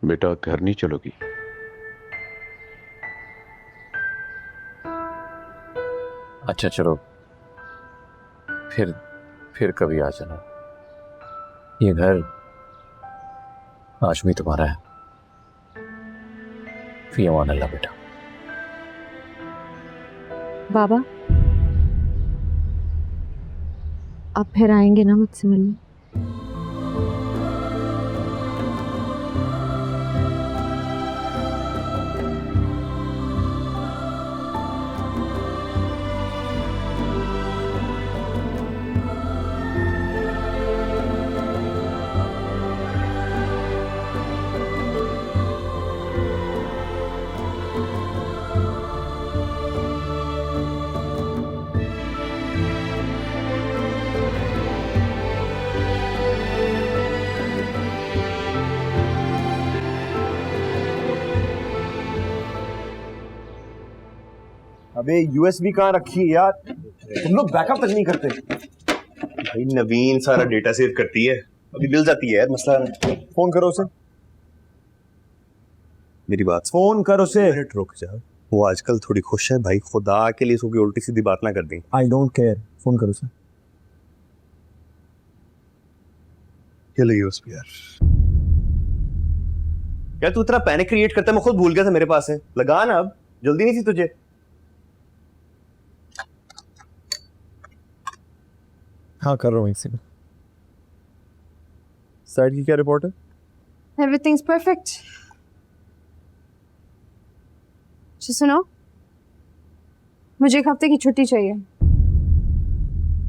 बेटा घर नहीं चलोगी? अच्छा चलो, फिर कभी आ जाना। ये घर आज भी तुम्हारा है। फी अमान अल्लाह बेटा। बाबा, आप फिर आएंगे ना मुझसे मिलने? अबे यूएसबी कहाँ रखी है यार? तुम लोग बैकअप तक नहीं करते। भाई नवीन सारा डेटा सेव करती है, अभी मिल जाती है यार, मसला नहीं। फोन करो उसे। मेरी बात फोन कर उसे। मिनट रुक जा, वो आजकल थोड़ी खुश है भाई, खुदा के लिए उसको कोई उल्टी सीधी बात ना कर दी। आई डोंट केयर, फोन करो उसे। ये लो यूएसबी यार तू इतना पैनिक क्रिएट करता है, मैं खुद भूल गया था मेरे पास है। लगा ना, अब जल्दी नहीं थी तुझे? हाँ कर रहा हूँ, एक सेकंड। साइड की क्या रिपोर्ट है? Everything's perfect. सुनो, मुझे एक हफ्ते की छुट्टी चाहिए।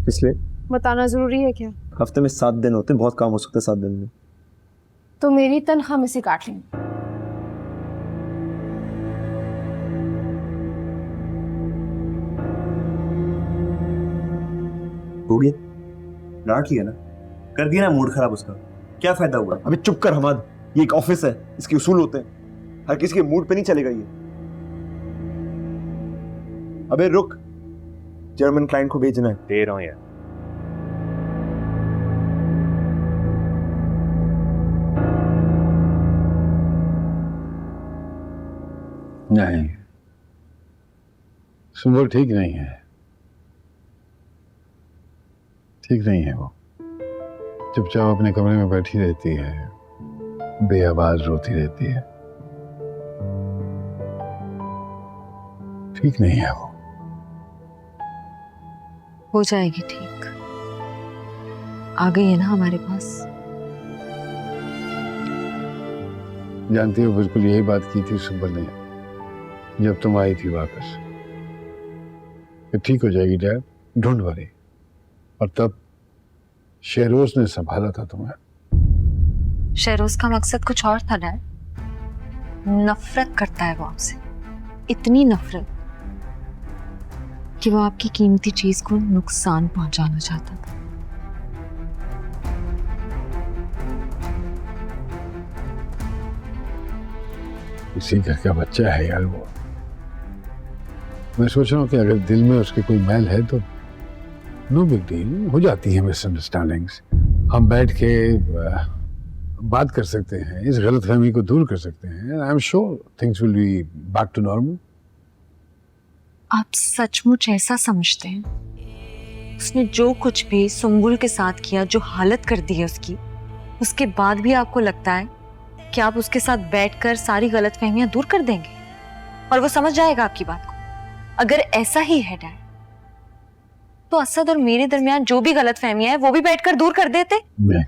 इसलिए बताना जरूरी है क्या? हफ्ते में 7 दिन होते हैं, बहुत काम हो सकता है 7 दिन में। तो मेरी तनख्वाह में से काट लेंगे। हो गया, डांट लिया ना, कर दिया ना मूड खराब उसका, क्या फायदा हुआ? अबे चुप कर हमाद, ये एक ऑफिस है, इसके उसूल होते हैं, हर किसी के मूड पे नहीं चलेगा ये। अबे रुक, जर्मन क्लाइंट को भेजना है। दे रहा हूँ यार। नहीं, सुबह ठीक नहीं है, ठीक नहीं है। वो चुपचाप अपने कमरे में बैठी रहती है, बेआवाज रोती रहती है। ठीक नहीं है वो। हो जाएगी ठीक। आ गई है ना हमारे पास। जानती हो, बिल्कुल यही बात की थी सुबह ने जब तुम आई थी वापस, कि ठीक हो जाएगी डैड, डोंट वरी। और तब शेरोज ने संभाला था तुम्हें। शेरोज का मकसद कुछ और था डैड। नफरत करता है वो आपसे, इतनी नफरत कि वो आपकी कीमती चीज को नुकसान पहुंचाना चाहता था। इसी घर का बच्चा है यार वो। मैं सोच रहा हूँ कि अगर दिल में उसके कोई मैल है तो नो बिग डील, हो जाती है मिसअंडरस्टैंडिंग्स। हम बैठ के बात कर सकते हैं, इस गलतफहमी को दूर कर सकते हैं। I am sure things will be back to normal. आप सचमुच ऐसा समझते हैं? उसने जो कुछ भी सुंबुल के साथ किया, जो हालत कर दी है उसकी, उसके बाद भी आपको लगता है कि आप उसके साथ बैठकर सारी गलतफहमियां दूर कर देंगे और वो समझ जाएगा आपकी बात को? अगर ऐसा ही है डैड, तो असद और मेरे दरमियान जो भी गलतफहमियां हैं वो भी बैठकर दूर कर देते। नहीं,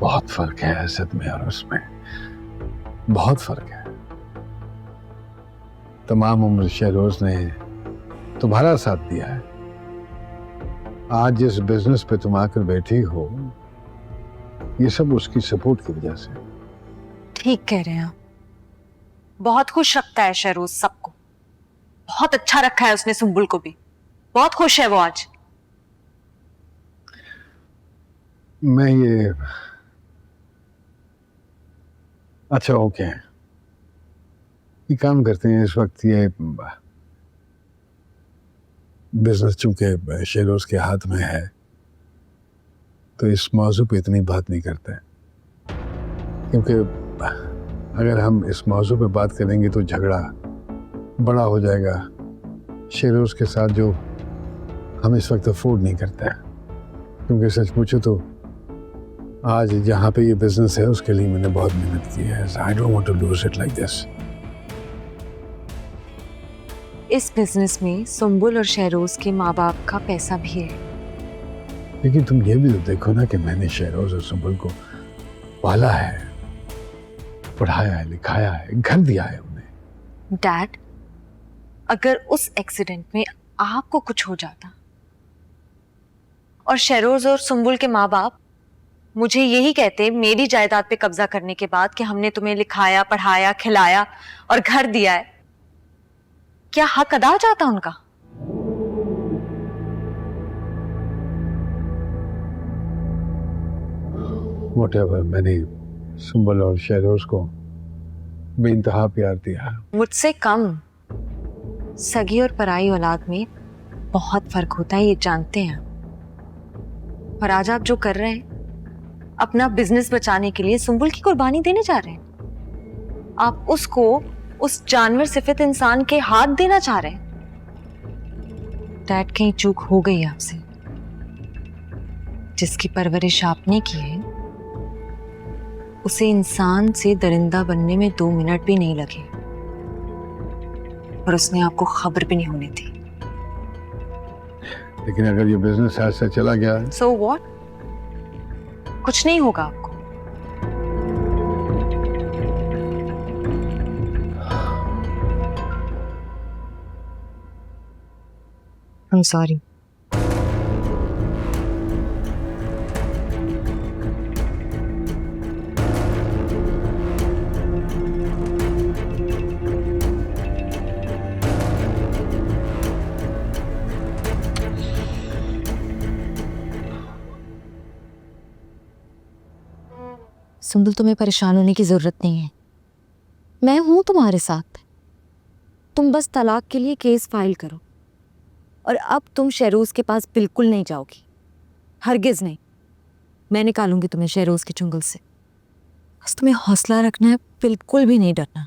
बहुत फर्क है असद में और उसमें, बहुत फर्क है। तमाम उम्र शेरोज ने तुम्हारा साथ दिया है। आज जिस बिजनेस पे तुम आकर बैठी हो, ये सब उसकी सपोर्ट की वजह से। ठीक कह रहे हैं आप। बहुत खुश रखता है शेरोज सबको, बहुत अच्छा रखा है उसने सुंबुल को भी, बहुत खुश है वो आज। मैं ये अच्छा ओके, ये काम करते हैं इस वक्त। ये बिजनेस चूंकि शेरोज के हाथ में है तो इस मौजू पे इतनी बात नहीं करते हैं। क्योंकि अगर हम इस मौजू पे बात करेंगे तो झगड़ा बड़ा हो जाएगा शेरोज के साथ, जो हम इस वक्त अफोर्ड नहीं करते हैं। क्योंकि सच पूछो तो आज जहाँ पे ये बिजनेस है उसके लिए मैंने बहुत मेहनत की है। I don't want to lose it like this. इस बिजनेस में सुंबुल और शहरोज के माँ बाप का पैसा भी है। लेकिन तुम ये भी तो देखो ना कि मैंने शहरोज और सुंबुल को पाला है, पढ़ाया है, लिखाया है, घर दिया है उन्हें। डैड, अगर उस एक्सीडेंट में आपको कुछ हो जाता और शहरोज और सुंबुल के माँ बाप मुझे यही कहते मेरी जायदाद पे कब्जा करने के बाद कि हमने तुम्हें लिखाया, पढ़ाया, खिलाया और घर दिया है, क्या हक अदा हो जाता उनका? व्हाटएवर, मैंने सुंबल और शहरोज को बेइंतहा प्यार दिया। मुझसे कम। सगी और पराई औलाद में बहुत फर्क होता है, ये जानते हैं। और आज आप जो कर रहे हैं, अपना बिजनेस बचाने के लिए सुंबुल की कुर्बानी देने जा रहे हैं। आप उसको उस जानवर सिफित इंसान के हाथ देना चाह रहे हैं। डैड, कहीं चूक हो गई आपसे। जिसकी परवरिश आपने की है उसे इंसान से दरिंदा बनने में 2 मिनट भी नहीं लगे, और उसने आपको खबर भी नहीं होने दी। लेकिन अगर ये बिजनेस ऐसे चला गया, सो व्हाट? कुछ नहीं होगा आपको। I'm sorry. सुंबुल, तुम्हें परेशान होने की जरूरत नहीं है। मैं हूं तुम्हारे साथ। तुम बस तलाक के लिए केस फाइल करो, और अब तुम शहरोज के पास बिल्कुल नहीं जाओगी, हरगिज नहीं। मैं निकालूंगी तुम्हें शहरोज के चुंगल से। बस तुम्हें हौसला रखना है, बिल्कुल भी नहीं डरना।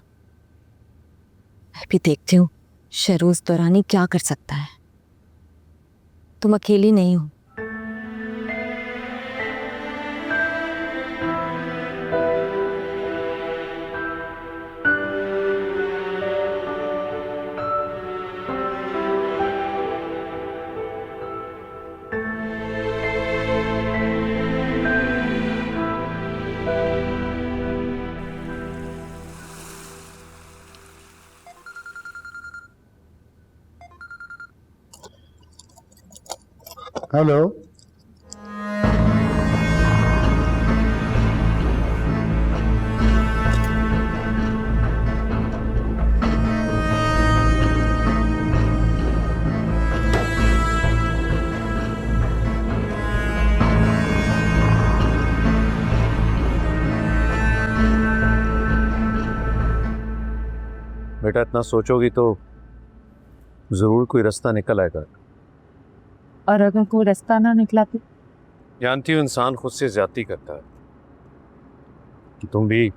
मैं भी देखती हूँ शहरोज दौरानी क्या कर सकता है। तुम अकेली नहीं हो। हेलो, बेटा इतना सोचोगी तो जरूर कोई रास्ता निकल आएगा। और अगर कोई रास्ता ना निकला तो? जानती हो इंसान खुद से ज्यादती करता है। कि तुम भी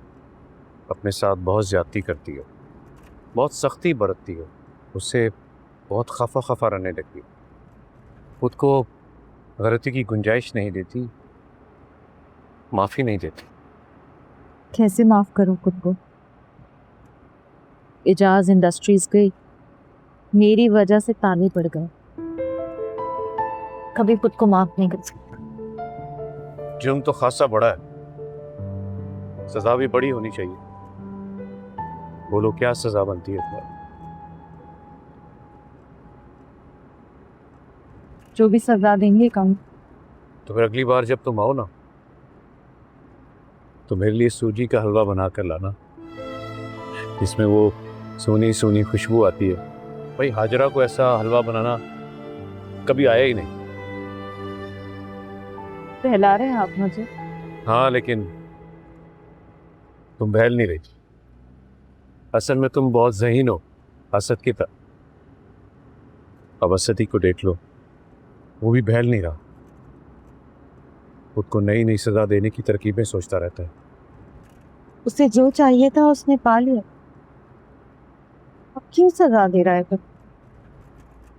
अपने साथ बहुत ज्यादती करती हो, बहुत सख्ती बरतती हो, उससे बहुत खफा खफा रहने लगती हो, खुद को गलती की गुंजाइश नहीं देती, माफ़ी नहीं देती। कैसे माफ करूं खुद को? एजाज इंडस्ट्रीज गई, मेरी वजह से ताने पड़ गए। कभी खुद को माफ नहीं कर सकता। जुर्म तो खासा बड़ा है, सजा भी बड़ी होनी चाहिए। बोलो क्या सजा बनती है तुम्हारी? जो भी सजा देंगे कम। तो फिर अगली बार जब तुम आओ ना, तो मेरे लिए सूजी का हलवा बना कर लाना, जिसमें वो सोनी सोनी खुशबू आती है। भाई हाजरा को ऐसा हलवा बनाना कभी आया ही नहीं। बहला रहे हैं आप मुझे? हाँ, लेकिन तुम बहल नहीं रही। असल में तुम बहुत ज़हीन हो, असद की तरह। अब असद ही को देख लो, वो भी बहल नहीं रहा, खुद को नई नई सज़ा देने की तरकीबें सोचता रहता है। उसे जो चाहिए था उसने पा लिया, अब क्यों सजा दे रहा है फिर?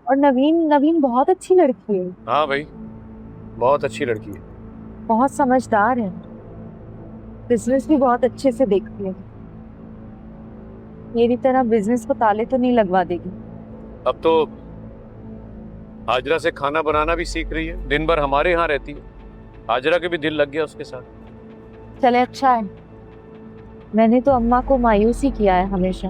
और नवीन नवीन बहुत अच्छी लड़की है, हाँ भाई, बहुत अच्छी लड़की है। बहुत समझदार है, बिजनेस भी बहुत अच्छे से देखती है। मेरी तरह बिजनेस को ताले तो नहीं लगवा देगी। अब तो हाजरा से खाना बनाना भी सीख रही है, दिन भर हमारे यहाँ रहती है। हाजरा के भी दिल लग गया उसके साथ। चले अच्छा है, मैंने तो अम्मा को मायूस ही किया है हमेशा।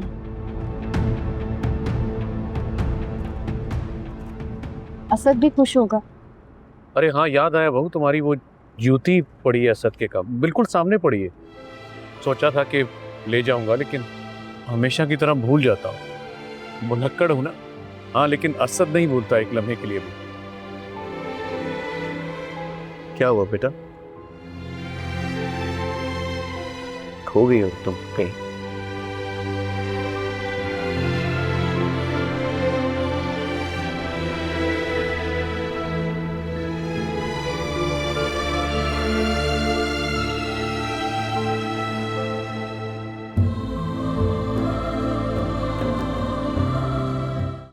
असद भी खुश होगा। अरे हाँ, याद आया बहू, तुम्हारी वो जूती पड़ी है असद के कब, बिल्कुल सामने पड़ी है। सोचा था कि ले जाऊंगा, लेकिन हमेशा की तरह भूल जाता हूँ, भुलक्कड़ हूं ना। हाँ, लेकिन असद नहीं भूलता एक लम्हे के लिए भी। क्या हुआ बेटा, खो गई हो तुम कहीं?